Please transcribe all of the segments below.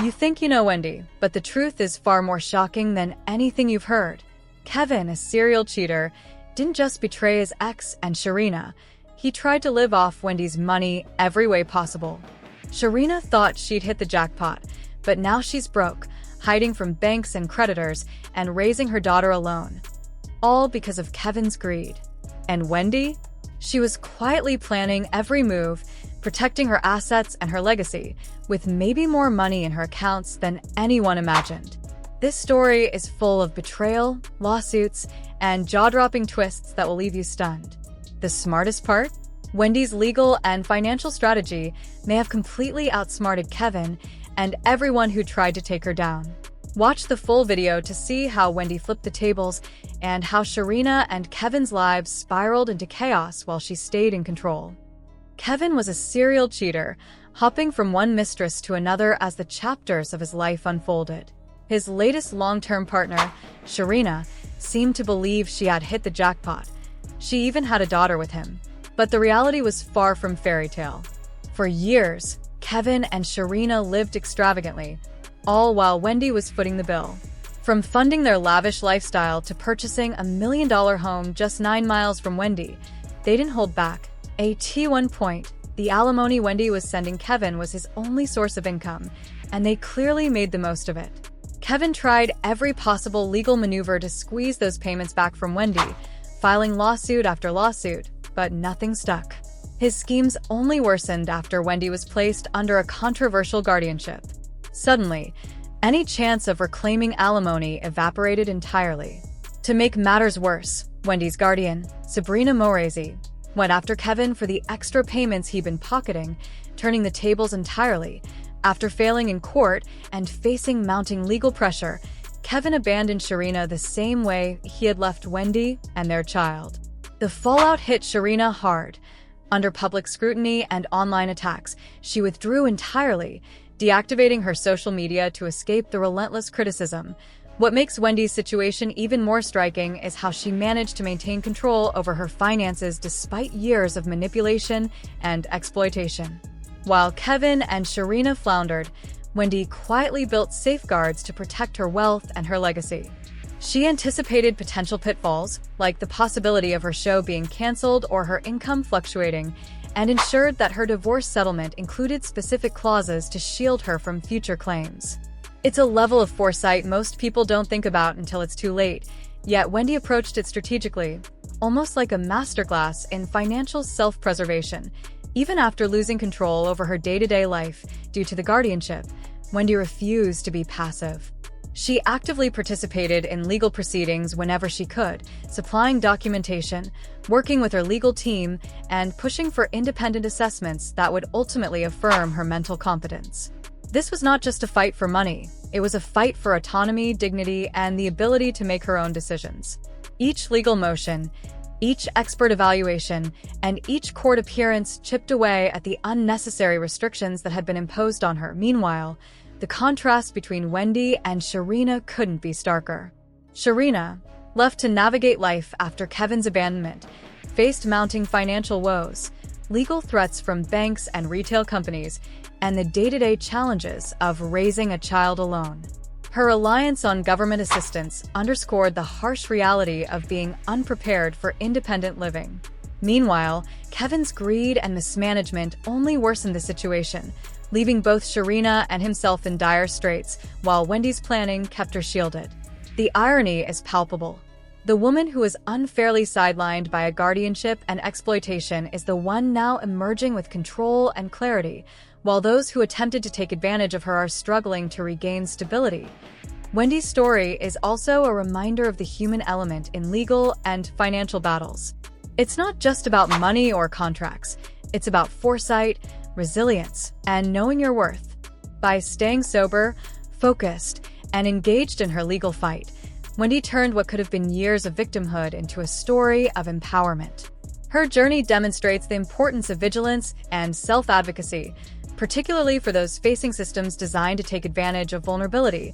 You think you know Wendy, but the truth is far more shocking than anything you've heard. Kevin, a serial cheater, didn't just betray his ex and Sharina. He tried to live off Wendy's money every way possible. Sharina thought she'd hit the jackpot, but now she's broke, hiding from banks and creditors and raising her daughter alone. All because of Kevin's greed. And Wendy? She was quietly planning every move, protecting her assets and her legacy, with maybe more money in her accounts than anyone imagined. This story is full of betrayal, lawsuits, and jaw-dropping twists that will leave you stunned. The smartest part? Wendy's legal and financial strategy may have completely outsmarted Kevin and everyone who tried to take her down. Watch the full video to see how Wendy flipped the tables and how Sharina and Kevin's lives spiraled into chaos while she stayed in control. Kevin was a serial cheater, hopping from one mistress to another as the chapters of his life unfolded. His latest long-term partner, Sharina, seemed to believe she had hit the jackpot. She even had a daughter with him. But the reality was far from fairy tale. For years, Kevin and Sharina lived extravagantly, all while Wendy was footing the bill. From funding their lavish lifestyle to purchasing a $1 million home just 9 miles from Wendy, they didn't hold back. At one point, the alimony Wendy was sending Kevin was his only source of income, and they clearly made the most of it. Kevin tried every possible legal maneuver to squeeze those payments back from Wendy, filing lawsuit after lawsuit, but nothing stuck. His schemes only worsened after Wendy was placed under a controversial guardianship. Suddenly, any chance of reclaiming alimony evaporated entirely. To make matters worse, Wendy's guardian, Sabrina Morezi, went after Kevin for the extra payments he'd been pocketing, turning the tables entirely. After failing in court and facing mounting legal pressure, Kevin abandoned Sharina the same way he had left Wendy and their child. The fallout hit Sharina hard. Under public scrutiny and online attacks, she withdrew entirely, deactivating her social media to escape the relentless criticism. What makes Wendy's situation even more striking is how she managed to maintain control over her finances despite years of manipulation and exploitation. While Kevin and Sharina floundered, Wendy quietly built safeguards to protect her wealth and her legacy. She anticipated potential pitfalls, like the possibility of her show being canceled or her income fluctuating, and ensured that her divorce settlement included specific clauses to shield her from future claims. It's a level of foresight most people don't think about until it's too late, yet Wendy approached it strategically, almost like a masterclass in financial self-preservation. Even after losing control over her day-to-day life due to the guardianship, Wendy refused to be passive. She actively participated in legal proceedings whenever she could, supplying documentation, working with her legal team, and pushing for independent assessments that would ultimately affirm her mental competence. This was not just a fight for money, it was a fight for autonomy, dignity, and the ability to make her own decisions. Each legal motion, each expert evaluation, and each court appearance chipped away at the unnecessary restrictions that had been imposed on her. Meanwhile, the contrast between Wendy and Sharina couldn't be starker. Sharina, left to navigate life after Kevin's abandonment, faced mounting financial woes, legal threats from banks and retail companies, and the day-to-day challenges of raising a child alone. Her reliance on government assistance underscored the harsh reality of being unprepared for independent living. Meanwhile, Kevin's greed and mismanagement only worsened the situation, leaving both Sharina and himself in dire straits, while Wendy's planning kept her shielded. The irony is palpable. The woman who was unfairly sidelined by a guardianship and exploitation is the one now emerging with control and clarity, while those who attempted to take advantage of her are struggling to regain stability. Wendy's story is also a reminder of the human element in legal and financial battles. It's not just about money or contracts. It's about foresight, resilience, and knowing your worth. By staying sober, focused, and engaged in her legal fight, Wendy turned what could have been years of victimhood into a story of empowerment. Her journey demonstrates the importance of vigilance and self-advocacy, particularly for those facing systems designed to take advantage of vulnerability.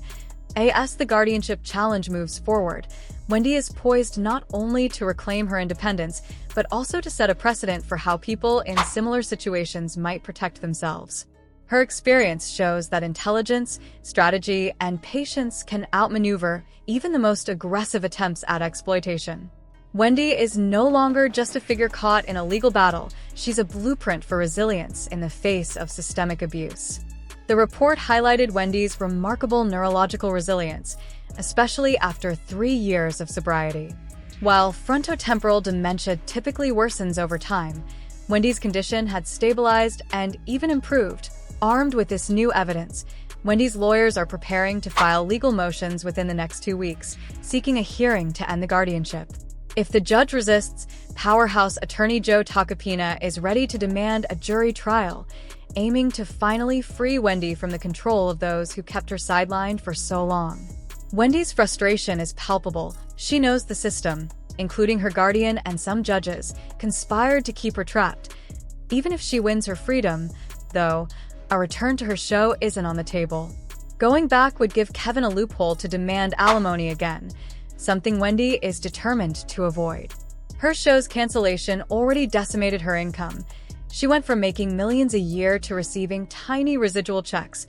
As the guardianship challenge moves forward, Wendy is poised not only to reclaim her independence, but also to set a precedent for how people in similar situations might protect themselves. Her experience shows that intelligence, strategy, and patience can outmaneuver even the most aggressive attempts at exploitation. Wendy is no longer just a figure caught in a legal battle. She's a blueprint for resilience in the face of systemic abuse. The report highlighted Wendy's remarkable neurological resilience, especially after 3 years of sobriety. While frontotemporal dementia typically worsens over time, Wendy's condition had stabilized and even improved. Armed with this new evidence, Wendy's lawyers are preparing to file legal motions within the next 2 weeks, seeking a hearing to end the guardianship. If the judge resists, powerhouse attorney Joe Tacopina is ready to demand a jury trial, aiming to finally free Wendy from the control of those who kept her sidelined for so long. Wendy's frustration is palpable. She knows the system, including her guardian and some judges, conspired to keep her trapped. Even if she wins her freedom, though, a return to her show isn't on the table. Going back would give Kevin a loophole to demand alimony again, something Wendy is determined to avoid. Her show's cancellation already decimated her income. She went from making millions a year to receiving tiny residual checks,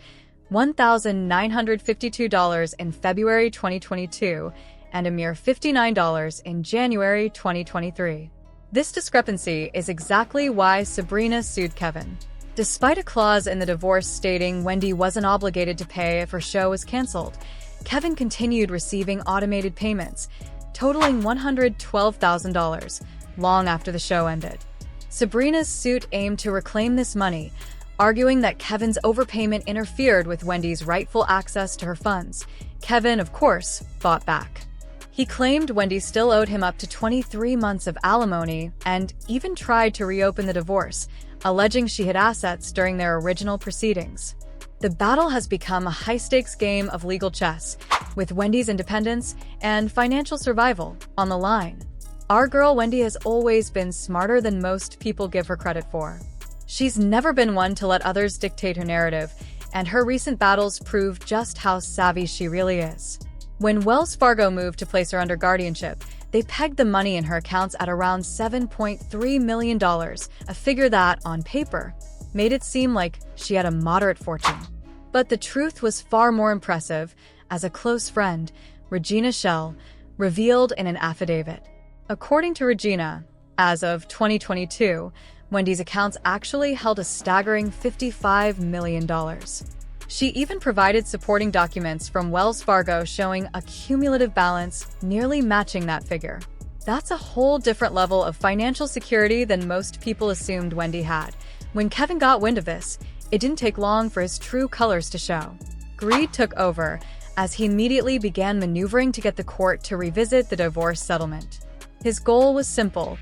$1,952 in February 2022 and a mere $59 in January 2023. This discrepancy is exactly why Sharina sued Kevin. Despite a clause in the divorce stating Wendy wasn't obligated to pay if her show was canceled, Kevin continued receiving automated payments, totaling $112,000, long after the show ended. Sharina's suit aimed to reclaim this money, arguing that Kevin's overpayment interfered with Wendy's rightful access to her funds. Kevin, of course, fought back. He claimed Wendy still owed him up to 23 months of alimony and even tried to reopen the divorce, alleging she had assets during their original proceedings. The battle has become a high-stakes game of legal chess, with Wendy's independence and financial survival on the line. Our girl Wendy has always been smarter than most people give her credit for. She's never been one to let others dictate her narrative, and her recent battles prove just how savvy she really is. When Wells Fargo moved to place her under guardianship, they pegged the money in her accounts at around $7.3 million, a figure that, on paper, made it seem like she had a moderate fortune. But the truth was far more impressive, as a close friend, Regina Schell, revealed in an affidavit. According to Regina, as of 2022, Wendy's accounts actually held a staggering $55 million. She even provided supporting documents from Wells Fargo showing a cumulative balance nearly matching that figure. That's a whole different level of financial security than most people assumed Wendy had. When Kevin got wind of this, it didn't take long for his true colors to show. Greed took over, as he immediately began maneuvering to get the court to revisit the divorce settlement. His goal was simple: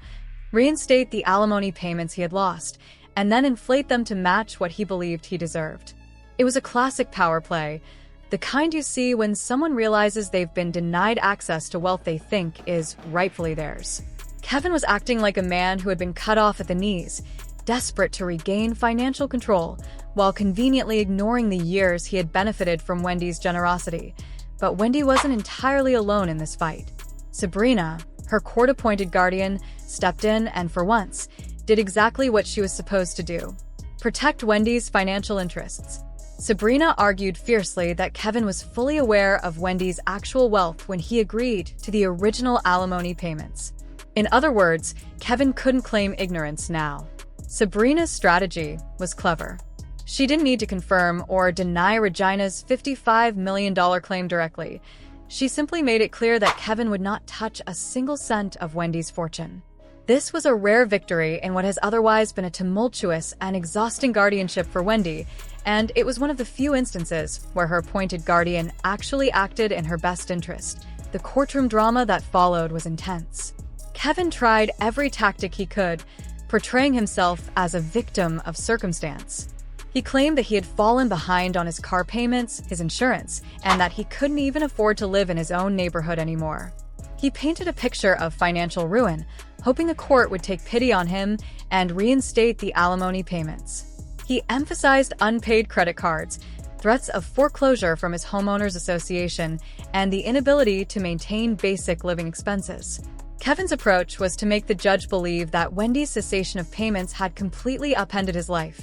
reinstate the alimony payments he had lost, and then inflate them to match what he believed he deserved. It was a classic power play, the kind you see when someone realizes they've been denied access to wealth they think is rightfully theirs. Kevin was acting like a man who had been cut off at the knees, desperate to regain financial control, while conveniently ignoring the years he had benefited from Wendy's generosity. But Wendy wasn't entirely alone in this fight. Sharina, her court-appointed guardian, stepped in and, for once, did exactly what she was supposed to do: protect Wendy's financial interests. Sharina argued fiercely that Kevin was fully aware of Wendy's actual wealth when he agreed to the original alimony payments. In other words, Kevin couldn't claim ignorance now. Sharina's strategy was clever. She didn't need to confirm or deny Regina's $55 million claim directly. She simply made it clear that Kevin would not touch a single cent of Wendy's fortune. This was a rare victory in what has otherwise been a tumultuous and exhausting guardianship for Wendy, and it was one of the few instances where her appointed guardian actually acted in her best interest. The courtroom drama that followed was intense. Kevin tried every tactic he could, portraying himself as a victim of circumstance. He claimed that he had fallen behind on his car payments, his insurance, and that he couldn't even afford to live in his own neighborhood anymore. He painted a picture of financial ruin, hoping the court would take pity on him and reinstate the alimony payments. He emphasized unpaid credit cards, threats of foreclosure from his homeowners association, and the inability to maintain basic living expenses. Kevin's approach was to make the judge believe that Wendy's cessation of payments had completely upended his life.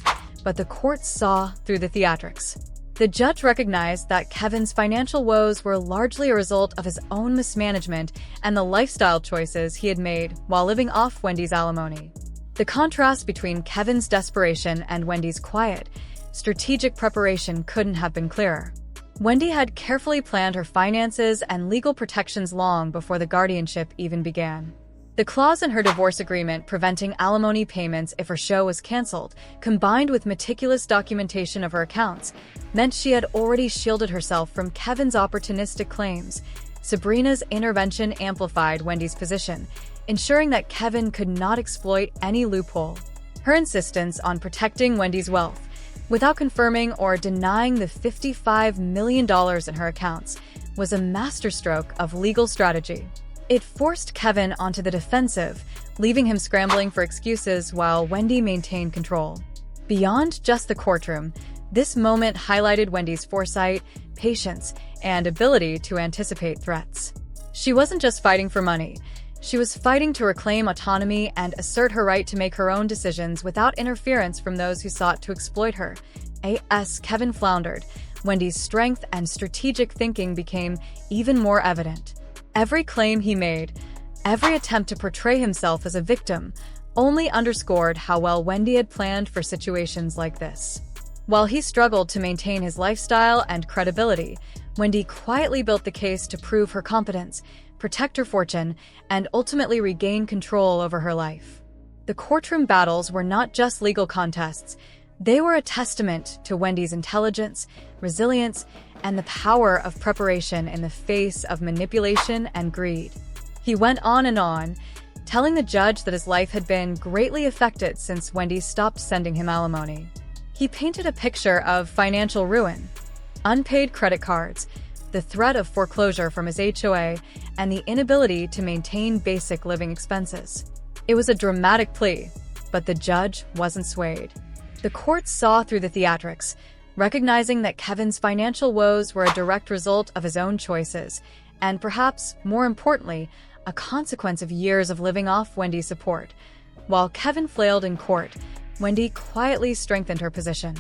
but the court saw through the theatrics. The judge recognized that Kevin's financial woes were largely a result of his own mismanagement and the lifestyle choices he had made while living off Wendy's alimony. The contrast between Kevin's desperation and Wendy's quiet, strategic preparation couldn't have been clearer. Wendy had carefully planned her finances and legal protections long before the guardianship even began. The clause in her divorce agreement preventing alimony payments if her show was canceled, combined with meticulous documentation of her accounts, meant she had already shielded herself from Kevin's opportunistic claims. Sabrina's intervention amplified Wendy's position, ensuring that Kevin could not exploit any loophole. Her insistence on protecting Wendy's wealth, without confirming or denying the $55 million in her accounts, was a masterstroke of legal strategy. It forced Kevin onto the defensive, leaving him scrambling for excuses while Wendy maintained control. Beyond just the courtroom, this moment highlighted Wendy's foresight, patience, and ability to anticipate threats. She wasn't just fighting for money. She was fighting to reclaim autonomy and assert her right to make her own decisions without interference from those who sought to exploit her. As Kevin floundered, Wendy's strength and strategic thinking became even more evident. Every claim he made, every attempt to portray himself as a victim, only underscored how well Wendy had planned for situations like this. While he struggled to maintain his lifestyle and credibility, Wendy quietly built the case to prove her competence, protect her fortune, and ultimately regain control over her life. The courtroom battles were not just legal contests. They were a testament to Wendy's intelligence, resilience, and the power of preparation in the face of manipulation and greed. He went on, telling the judge that his life had been greatly affected since Wendy stopped sending him alimony. He painted a picture of financial ruin, unpaid credit cards, the threat of foreclosure from his HOA, and the inability to maintain basic living expenses. It was a dramatic plea, but the judge wasn't swayed. The court saw through the theatrics, recognizing that Kevin's financial woes were a direct result of his own choices, and perhaps, more importantly, a consequence of years of living off Wendy's support. While Kevin flailed in court, Wendy quietly strengthened her position.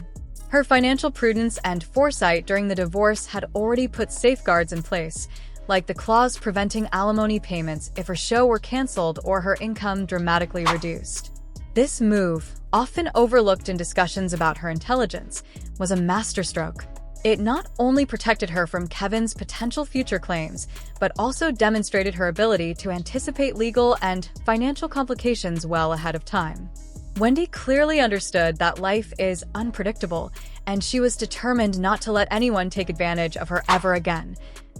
Her financial prudence and foresight during the divorce had already put safeguards in place, like the clause preventing alimony payments if her show were canceled or her income dramatically reduced. This move, often overlooked in discussions about her intelligence, was a masterstroke. It not only protected her from Kevin's potential future claims, but also demonstrated her ability to anticipate legal and financial complications well ahead of time. Wendy clearly understood that life is unpredictable, and she was determined not to let anyone take advantage of her ever again.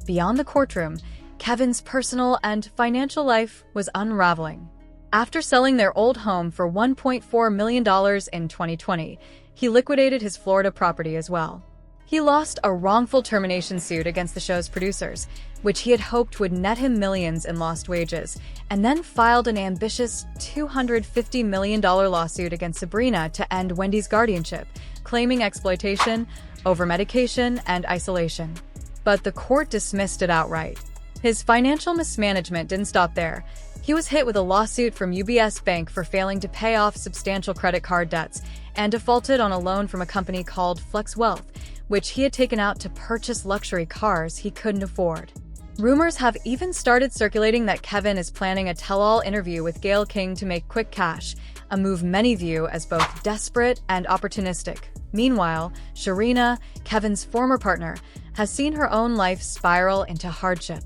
Beyond the courtroom, Kevin's personal and financial life was unraveling. After selling their old home for $1.4 million in 2020, he liquidated his Florida property as well. He lost a wrongful termination suit against the show's producers, which he had hoped would net him millions in lost wages, and then filed an ambitious $250 million lawsuit against Sabrina to end Wendy's guardianship, claiming exploitation, overmedication, and isolation. But the court dismissed it outright. His financial mismanagement didn't stop there. He was hit with a lawsuit from UBS Bank for failing to pay off substantial credit card debts and defaulted on a loan from a company called Flex Wealth, which he had taken out to purchase luxury cars he couldn't afford. Rumors have even started circulating that Kevin is planning a tell-all interview with Gayle King to make quick cash, a move many view as both desperate and opportunistic. Meanwhile, Sharina, Kevin's former partner, has seen her own life spiral into hardship.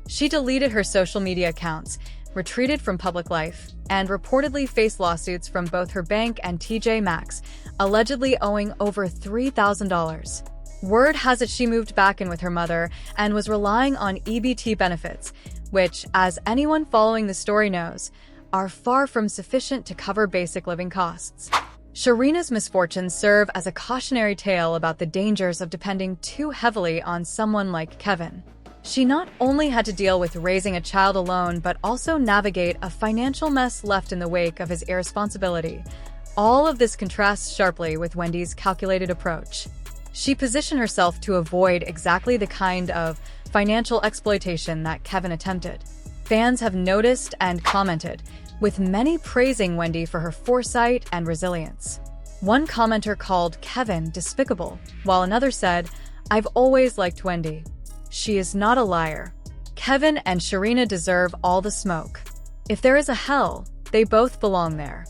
She deleted her social media accounts, retreated from public life, and reportedly faced lawsuits from both her bank and TJ Maxx, allegedly owing over $3,000. Word has it she moved back in with her mother and was relying on EBT benefits, which, as anyone following the story knows, are far from sufficient to cover basic living costs. Sharina's misfortunes serve as a cautionary tale about the dangers of depending too heavily on someone like Kevin. She not only had to deal with raising a child alone, but also navigate a financial mess left in the wake of his irresponsibility. All of this contrasts sharply with Wendy's calculated approach. She positioned herself to avoid exactly the kind of financial exploitation that Kevin attempted. Fans have noticed and commented, with many praising Wendy for her foresight and resilience. One commenter called Kevin despicable, while another said, "I've always liked Wendy. She is not a liar." Kevin and Sharina deserve all the smoke. If there is a hell, they both belong there.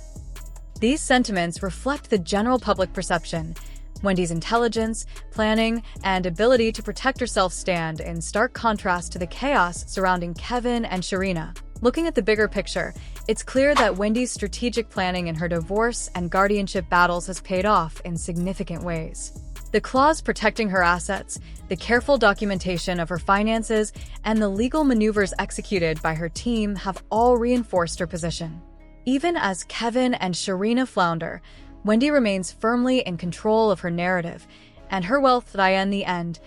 These sentiments reflect the general public perception. Wendy's intelligence, planning, and ability to protect herself stand in stark contrast to the chaos surrounding Kevin and Sharina. Looking at the bigger picture, it's clear that Wendy's strategic planning in her divorce and guardianship battles has paid off in significant ways. The clause protecting her assets, the careful documentation of her finances, and the legal maneuvers executed by her team have all reinforced her position. Even as Kevin and Sharina flounder, Wendy remains firmly in control of her narrative, and her wealth in the end.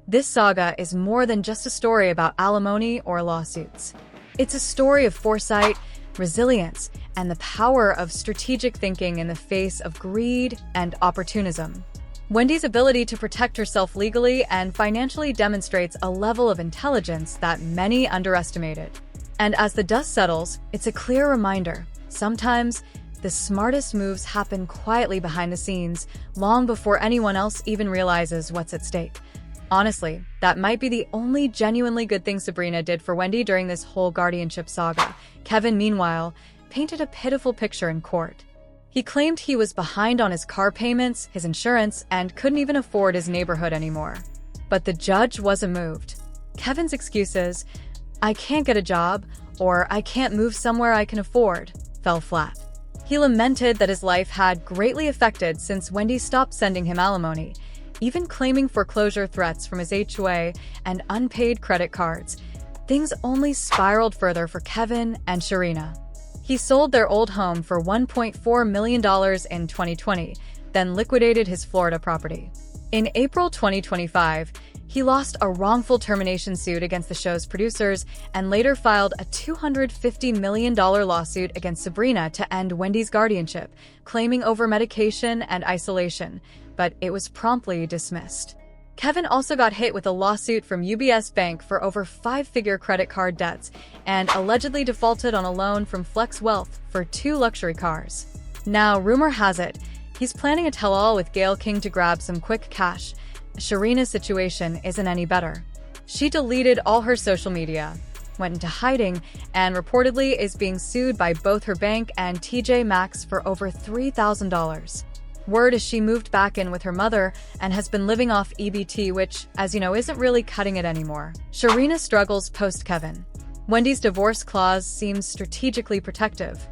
This saga is more than just a story about alimony or lawsuits. It's a story of foresight, resilience, and the power of strategic thinking in the face of greed and opportunism. Wendy's ability to protect herself legally and financially demonstrates a level of intelligence that many underestimated. And as the dust settles, it's a clear reminder, sometimes the smartest moves happen quietly behind the scenes, long before anyone else even realizes what's at stake. Honestly, that might be the only genuinely good thing Sabrina did for Wendy during this whole guardianship saga. Kevin, meanwhile, painted a pitiful picture in court. He claimed he was behind on his car payments, his insurance, and couldn't even afford his neighborhood anymore. But the judge wasn't moved. Kevin's excuses, "I can't get a job," or "I can't move somewhere I can afford," fell flat. He lamented that his life had greatly affected since Wendy stopped sending him alimony, even claiming foreclosure threats from his HOA and unpaid credit cards. Things only spiraled further for Kevin and Sharina. He sold their old home for $1.4 million in 2020, then liquidated his Florida property. In April 2025, he lost a wrongful termination suit against the show's producers and later filed a $250 million lawsuit against Sabrina to end Wendy's guardianship, claiming over-medication and isolation, but it was promptly dismissed. Kevin also got hit with a lawsuit from UBS Bank for over five-figure credit card debts and allegedly defaulted on a loan from Flex Wealth for 2 luxury cars. Now, rumor has it, he's planning a tell-all with Gayle King to grab some quick cash. Sharina's situation isn't any better. She deleted all her social media, went into hiding, and reportedly is being sued by both her bank and TJ Maxx for over $3,000. Word is she moved back in with her mother and has been living off EBT, which, as you know, isn't really cutting it anymore. Sharina struggles post-Kevin. Wendy's divorce clause seems strategically protective.